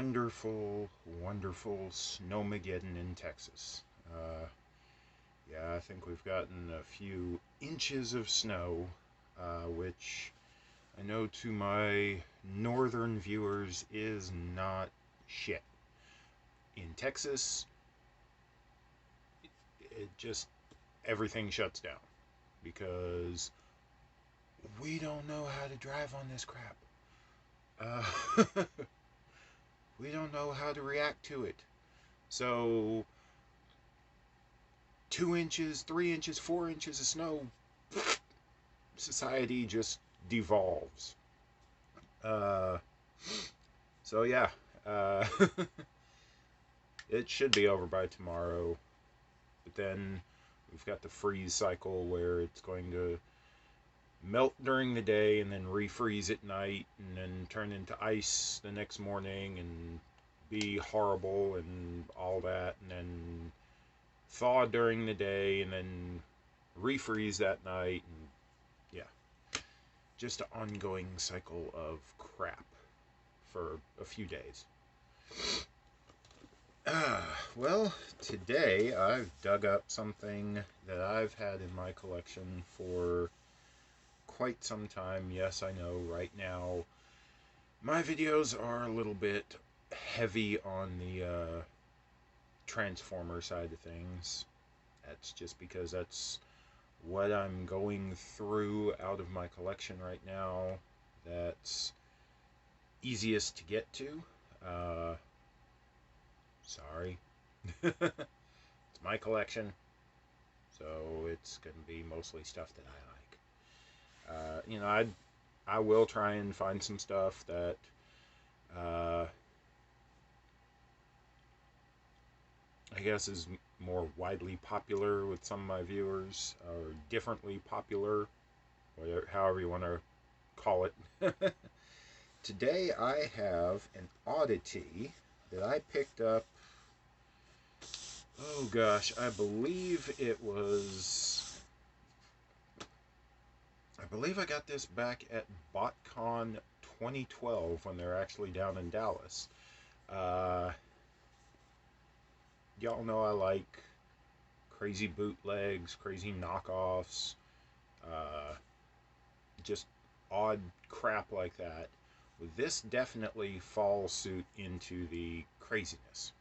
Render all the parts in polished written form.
wonderful, wonderful snowmageddon in Texas. Yeah, I think we've gotten a few inches of snow, which I know to my northern viewers is not shit. In Texas, it just, everything shuts down because we don't know how to drive on this crap. We don't know how to react to it. So 2 inches, 3 inches, 4 inches of snow, society just devolves. So yeah, it should be over by tomorrow. But then we've got the freeze cycle where it's going to melt during the day and then refreeze at night and then turn into ice the next morning and be horrible and all that, and then thaw during the day and then refreeze that night, and yeah, just an ongoing cycle of crap for a few days. Well, today I've dug up something that I've had in my collection for quite some time. Yes, I know right now my videos are a little bit heavy on the Transformer side of things. That's just because that's what I'm going through out of my collection right now. That's easiest to get to. Sorry. It's my collection, so it's going to be mostly stuff that I like. You know, I will try and find some stuff that I guess is more widely popular with some of my viewers, or differently popular, whatever, however you want to call it. Today I have an oddity that I picked up, oh gosh, I believe I got this back at BotCon 2012 when they're actually down in Dallas. Y'all know I like crazy bootlegs, crazy knockoffs, just odd crap like that. Well, this definitely falls suit into the craziness.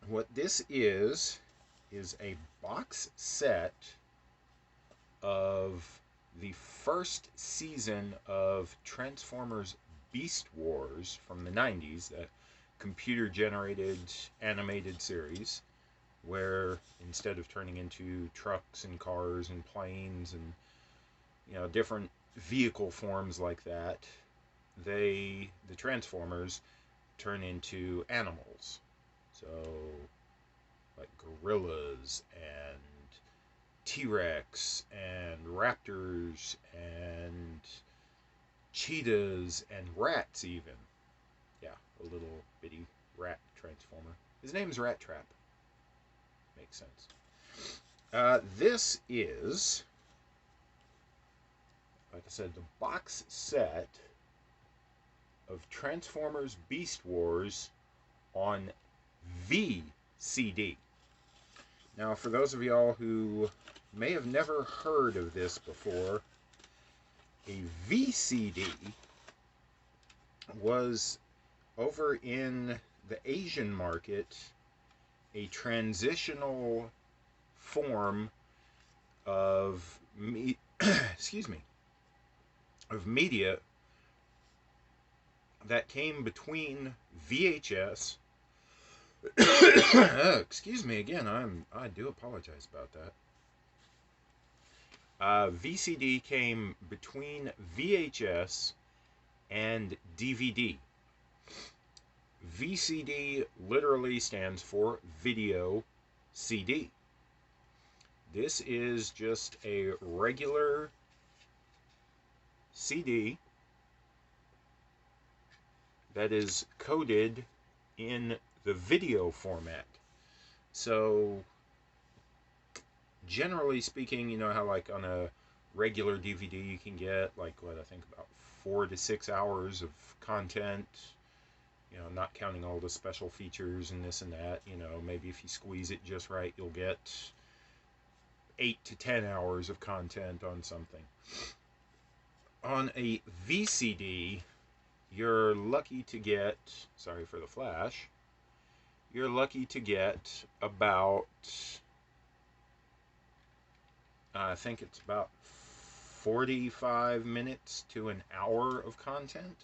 What this is a box set of the first season of Transformers Beast Wars from the 90s, the computer-generated animated series, where instead of turning into trucks and cars and planes and, you know, different vehicle forms like that, the Transformers turn into animals. So, like gorillas and T-Rex and raptors and cheetahs and rats even. Yeah, a little bitty rat transformer. His name's Rat Trap. Makes sense. This is, like I said, the box set of Transformers Beast Wars on VCD. Now, for those of y'all who may have never heard of this before, a VCD was, over in the Asian market, a transitional form of excuse me, of media that came between VHS excuse me again, I do apologize about that. VCD came between VHS and DVD. VCD literally stands for video CD. This is just a regular CD that is coded in the video format. So, generally speaking, you know how like on a regular DVD you can get like, what, I think about 4 to 6 hours of content, You know, not counting all the special features and this and that. You know, maybe if you squeeze it just right, you'll get 8 to 10 hours of content on something. On a VCD, you're lucky to get, sorry for the flash, you're lucky to get about, I think it's about 45 minutes to an hour of content.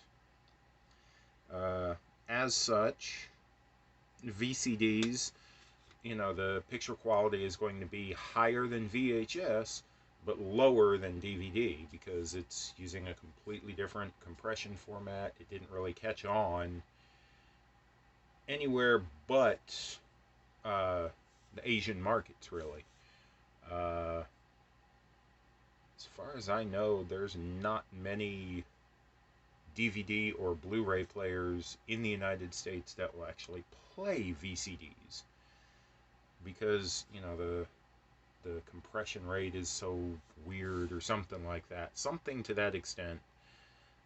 As such, VCDs, you know, the picture quality is going to be higher than VHS, but lower than DVD because it's using a completely different compression format. It didn't really catch on anywhere but the Asian markets, really. As far as I know, there's not many DVD or Blu-ray players in the United States that will actually play VCDs because, you know, the compression rate is so weird or something like that. Something to that extent.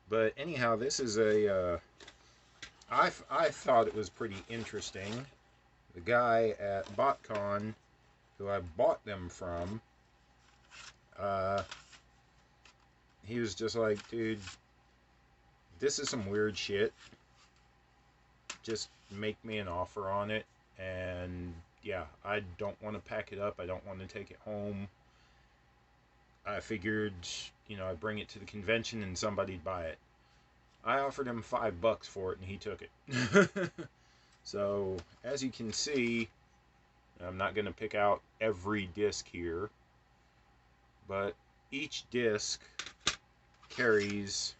But anyhow, this is a I thought it was pretty interesting. The guy at BotCon, who I bought them from, he was just like, dude, this is some weird shit. Just make me an offer on it. And yeah, I don't want to pack it up. I don't want to take it home. I figured, you know, I'd bring it to the convention and somebody'd buy it. I offered him $5 for it and he took it. So, as you can see, I'm not going to pick out every disc here, but each disc carries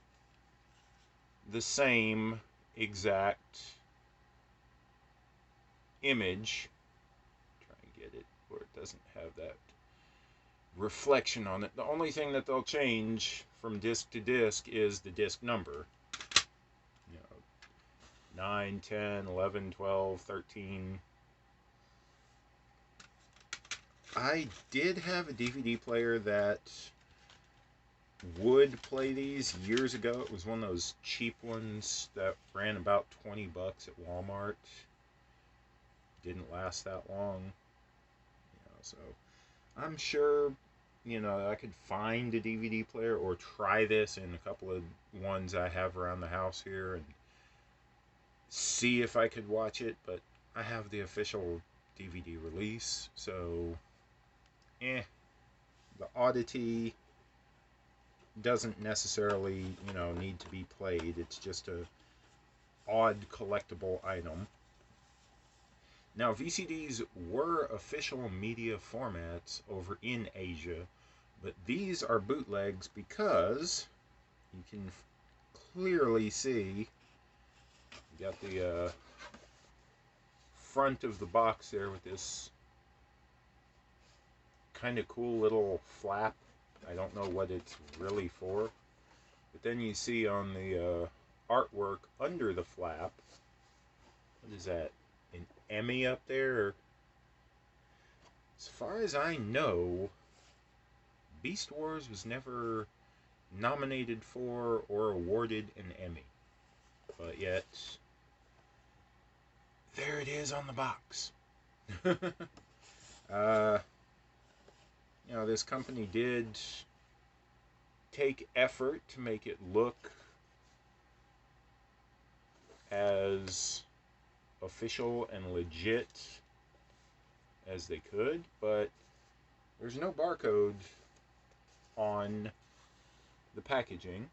the same exact image. Try and get it where it doesn't have that reflection on it. The only thing that they'll change from disc to disc is the disc number. You know, 9, 10, 11, 12, 13. I did have a DVD player that would play these years ago. It was one of those cheap ones that ran about $20 at Walmart. Didn't last that long. You know, so I'm sure, you know, I could find a DVD player or try this in a couple of ones I have around the house here and see if I could watch it, but I have the official DVD release, so the oddity doesn't necessarily, you know, need to be played. It's just a odd collectible item. Now, VCDs were official media formats over in Asia, but these are bootlegs because you can clearly see, you got the front of the box there with this kind of cool little flap. I don't know what it's really for. But then you see on the artwork under the flap, what is that? An Emmy up there? As far as I know, Beast Wars was never nominated for or awarded an Emmy. But yet, there it is on the box. You know, this company did take effort to make it look as official and legit as they could, but there's no barcode on the packaging.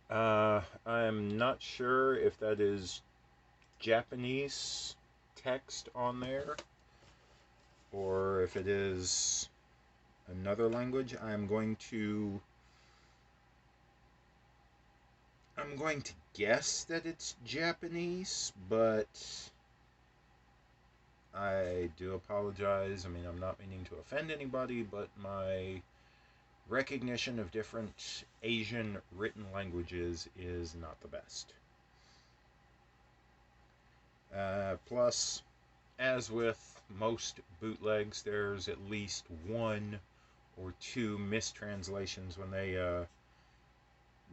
I'm not sure if that is Japanese text on there or if it is another language. I'm going to guess that it's Japanese, but I do apologize. I mean, I'm not meaning to offend anybody, but my recognition of different Asian written languages is not the best. Plus, as with most bootlegs, there's at least one or two mistranslations when they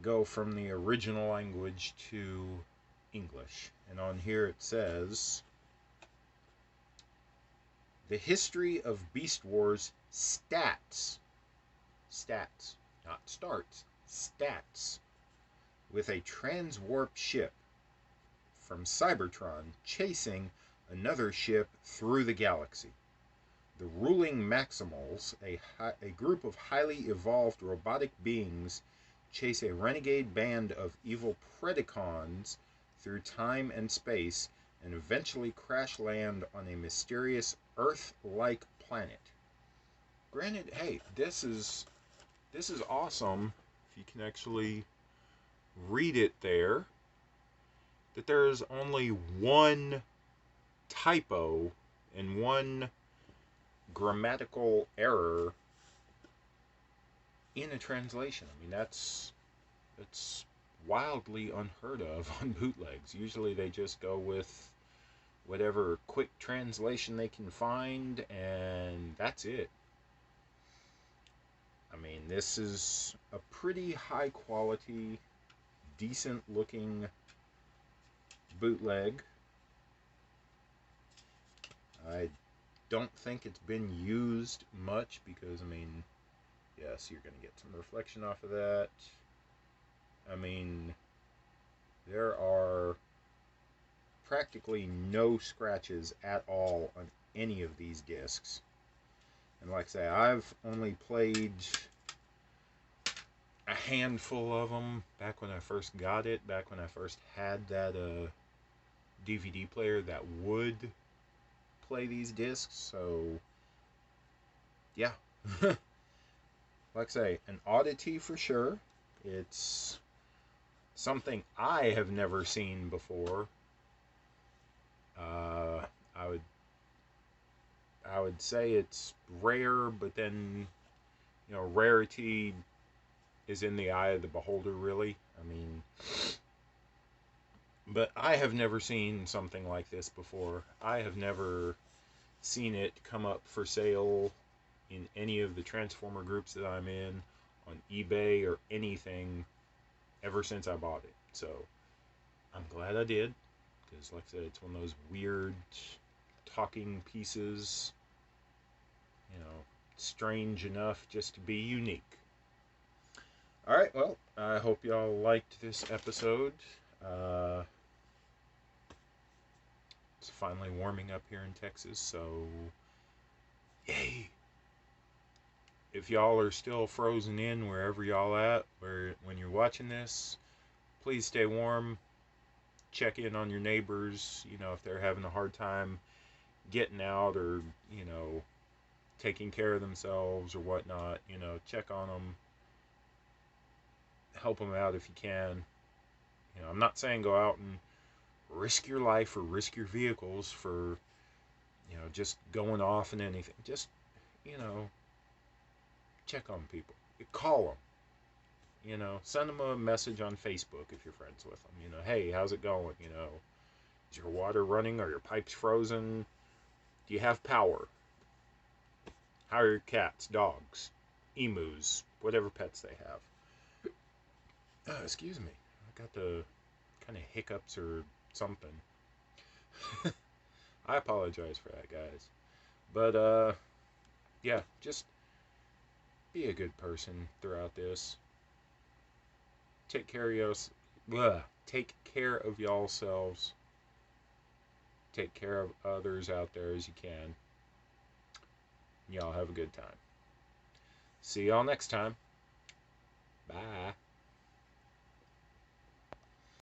go from the original language to English. And on here it says, the history of Beast Wars stats. Stats, not starts. Stats. With a transwarp ship from Cybertron chasing another ship through the galaxy. The ruling Maximals, a group of highly evolved robotic beings, chase a renegade band of evil Predacons through time and space and eventually crash land on a mysterious Earth-like planet. Granted, hey, this is awesome if you can actually read it there, that there is only one typo and one grammatical error in a translation. I mean, that's wildly unheard of on bootlegs. Usually they just go with whatever quick translation they can find, and that's it. I mean, this is a pretty high quality, decent looking bootleg. I don't think it's been used much because, I mean, yes, you're going to get some reflection off of that. I mean, there are practically no scratches at all on any of these discs. And like I say, I've only played a handful of them back when I first got it, back when I first had that DVD player that would play these discs. So, yeah. Like I say, an oddity for sure. It's something I have never seen before. I would say it's rare, but then, you know, rarity is in the eye of the beholder, really. I mean, but I have never seen something like this before. I have never seen it come up for sale in any of the Transformer groups that I'm in, on eBay or anything, ever since I bought it. So I'm glad I did, because like I said, it's one of those weird talking pieces, you know, strange enough just to be unique. Alright, well, I hope y'all liked this episode. It's finally warming up here in Texas, so yay! If y'all are still frozen in wherever y'all at, when you're watching this, please stay warm. Check in on your neighbors, you know, if they're having a hard time getting out or, you know, taking care of themselves or whatnot, you know, check on them. Help them out if you can. You know, I'm not saying go out and risk your life or risk your vehicles for, you know, just going off and anything. Just, you know, check on people. Call them. You know, send them a message on Facebook if you're friends with them. You know, hey, how's it going? You know, is your water running? Are your pipes frozen? Do you have power? How are your cats, dogs, emus, whatever pets they have? Excuse me. I got the kind of hiccups or something. I apologize for that, guys. But, yeah, just be a good person throughout this. Take care of y'all selves. Take care of others out there as you can. Y'all have a good time. See y'all next time. Bye.